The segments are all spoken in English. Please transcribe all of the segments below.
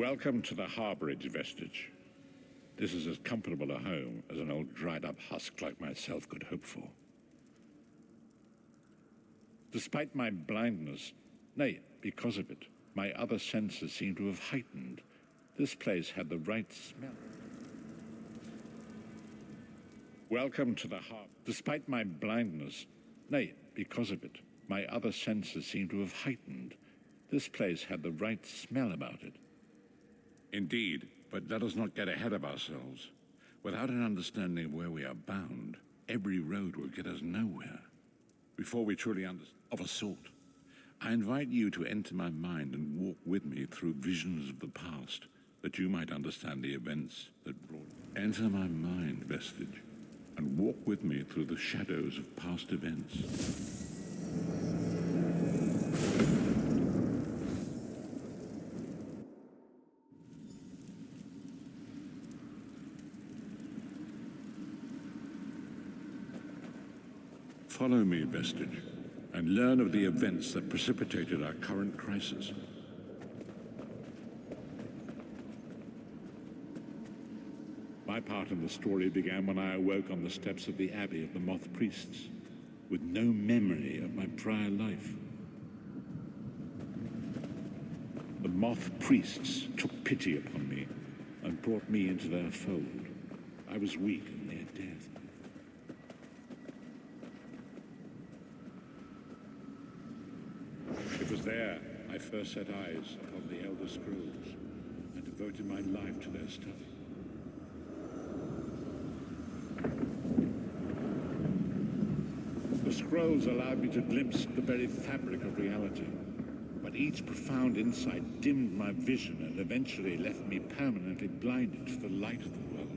Welcome to the Harborage vestige. This is as comfortable a home as an old dried-up husk like myself could hope for. Despite my blindness, nay, because of it, my other senses seem to have heightened. This place had the right smell. Welcome to the Harborage. Despite my blindness, nay, because of it, my other senses seem to have heightened. This place had the right smell about it. Indeed, but let us not get ahead of ourselves. Without an understanding of where we are bound, every road will get us nowhere. Before we truly understand, of a sort, I invite you to enter my mind and walk with me through visions of the past, that you might understand the events that brought. Enter my mind, vestige, and walk with me through the shadows of past events. Follow me, vestige, and learn of the events that precipitated our current crisis. My part in the story began when I awoke on the steps of the Abbey of the Moth Priests, with no memory of my prior life. The Moth Priests took pity upon me and brought me into their fold. I was weak and near death. It was there I first set eyes upon the Elder Scrolls and devoted my life to their study. The scrolls allowed me to glimpse the very fabric of reality, but each profound insight dimmed my vision and eventually left me permanently blinded to the light of the world.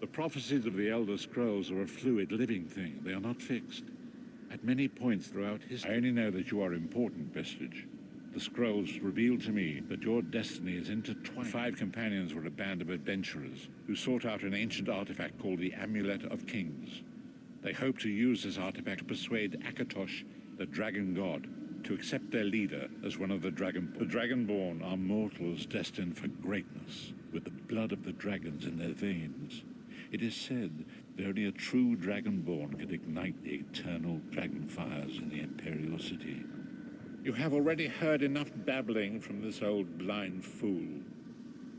The prophecies of the Elder Scrolls are a fluid, living thing. They are not fixed. At many points throughout history, I only know that you are important, vestige. The scrolls reveal to me that your destiny is intertwined. The 5 companions were a band of adventurers who sought out an ancient artifact called the Amulet of Kings. They hoped to use this artifact to persuade Akatosh, the dragon god, to accept their leader as one of the Dragonborn. The Dragonborn are mortals destined for greatness, with the blood of the dragons in their veins. It is said that only a true Dragonborn can ignite the eternal dragon fires in the Imperial City. You have already heard enough babbling from this old blind fool.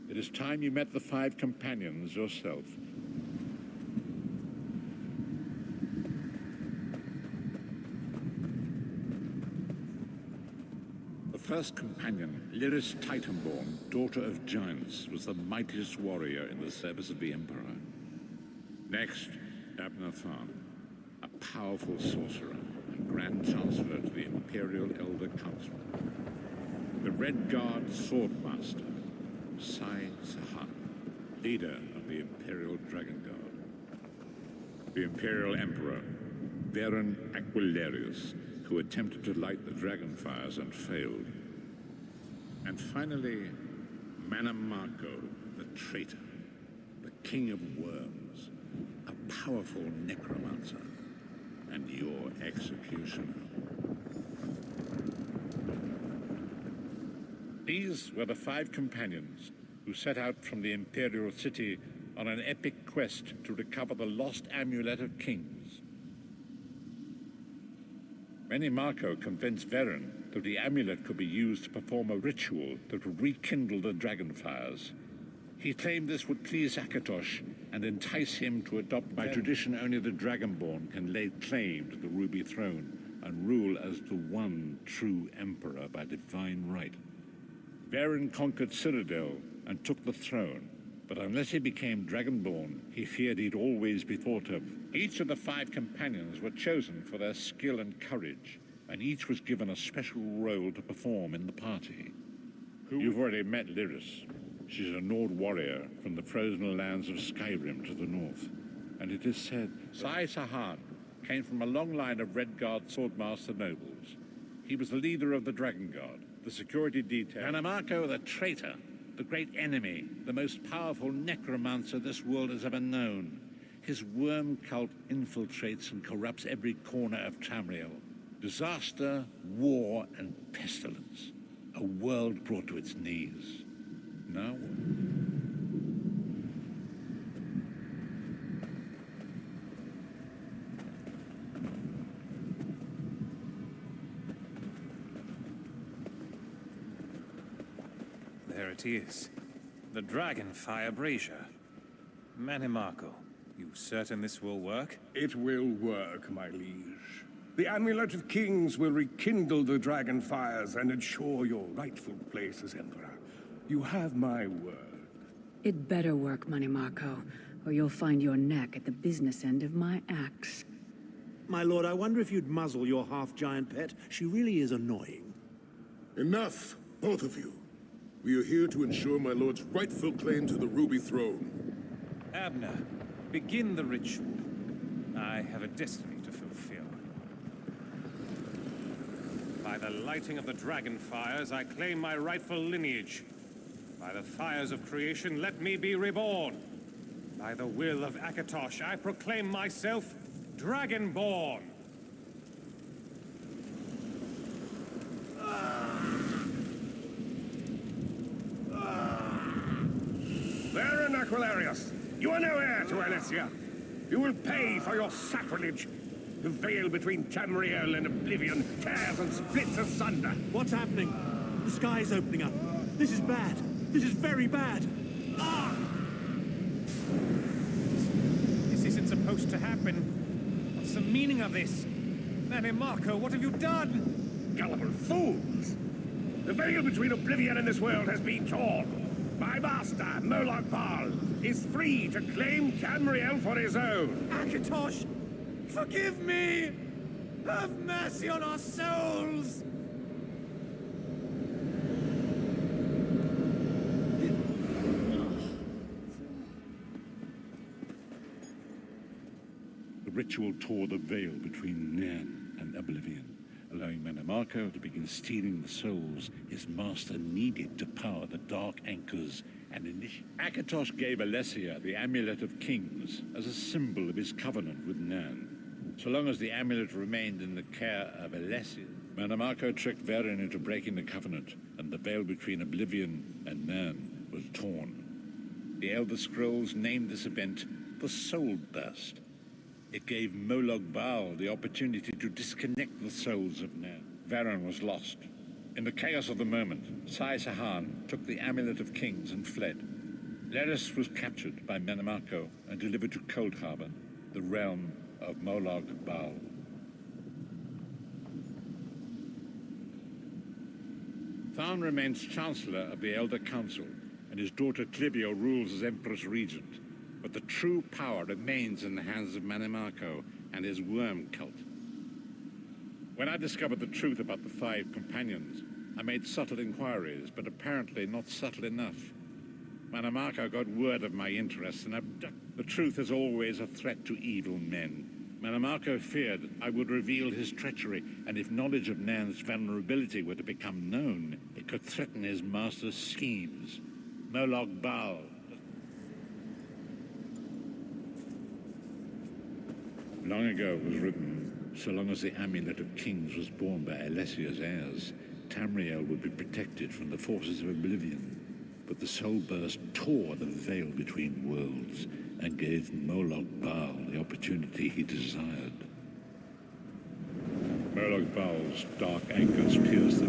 It is time you met the 5 companions yourself. The first companion, Lyris Titanborn, daughter of giants, was the mightiest warrior in the service of the Emperor. Next, Abnathan, a powerful sorcerer and Grand Chancellor to the Imperial Elder Council. The Red Guard Swordmaster, Sai Sahan, leader of the Imperial Dragon Guard. The Imperial Emperor, Varen Aquilarius, who attempted to light the dragon fires and failed. And finally, Manamarco, the traitor, the King of Worms, a powerful necromancer, and your executioner. These were the 5 companions who set out from the Imperial City on an epic quest to recover the lost Amulet of Kings. Menimarco convinced Varen that the amulet could be used to perform a ritual that would rekindle the dragon fires. He claimed this would please Akatosh and entice him to adopt. By tradition, only the Dragonborn can lay claim to the Ruby Throne and rule as the one true Emperor by divine right. Varen conquered Cyrodiil and took the throne, but unless he became Dragonborn, he feared he'd always be thought of. Each of the 5 companions were chosen for their skill and courage, and each was given a special role to perform in the party. You've already met Lyris. She's a Nord warrior from the frozen lands of Skyrim to the north. And it is said Sai Sahan came from a long line of Red Guard Swordmaster nobles. He was the leader of the Dragon Guard, the security detail. Manamarco, the traitor, the great enemy, the most powerful necromancer this world has ever known. his worm cult infiltrates and corrupts every corner of Tamriel. Disaster, war, and pestilence. A world brought to its knees. Now? There it is. The Dragonfire Brazier. Manimarco, you certain this will work? It will work, my liege. The Amulet of Kings will rekindle the dragon fires and ensure your rightful place as Emperor. You have my word. It better work, Manimarco, or you'll find your neck at the business end of my axe. My lord, I wonder if you'd muzzle your half-giant pet. She really is annoying. Enough, both of you. We are here to ensure my lord's rightful claim to the Ruby Throne. Abner, begin the ritual. I have a destiny to fulfill. By the lighting of the dragon fires, I claim my rightful lineage. By the fires of creation, let me be reborn. By the will of Akatosh, I proclaim myself Dragonborn. Baron Aquilarius, you are no heir to Alessia. You will pay for your sacrilege. The veil between Tamriel and Oblivion tears and splits asunder. What's happening? The sky's opening up. This is bad. This is very bad. Ah! This isn't supposed to happen. What's the meaning of this? Manimarco, what have you done? Gullible fools! The veil between Oblivion and this world has been torn. My master, Moloch Baal, is free to claim Tamriel for his own. Akatosh, forgive me! Have mercy on our souls! The ritual tore the veil between Nan and Oblivion, allowing Manimarco to begin stealing the souls his master needed to power the Dark Anchors and initiate. Akatosh gave Alessia the Amulet of Kings as a symbol of his covenant with Nan. So long as the amulet remained in the care of Alessia, Manimarco tricked Varen into breaking the covenant, and the veil between Oblivion and Nan was torn. The Elder Scrolls named this event the Soul Burst. It gave Moloch Baal the opportunity to disconnect the souls of Nan. Varen was lost. In the chaos of the moment, Sai Sahan took the Amulet of Kings and fled. Leris was captured by Manimarco and delivered to Cold Harbor, the realm of Moloch Baal. Tharn remains Chancellor of the Elder Council, and his daughter Clivio rules as Empress Regent. But the true power remains in the hands of Manimarco and his worm cult. When I discovered the truth about the 5 companions, I made subtle inquiries, but apparently not subtle enough. Manimarco got word of my interests and abducted. The truth is always a threat to evil men. Manimarco feared I would reveal his treachery, and if knowledge of Nan's vulnerability were to become known, it could threaten his master's schemes. Moloch Baal. Long ago it was written, so long as the Amulet of Kings was borne by Alessia's heirs, Tamriel would be protected from the forces of Oblivion. But the Soul Burst tore the veil between worlds and gave Moloch Baal the opportunity he desired. Moloch Baal's dark anchors pierced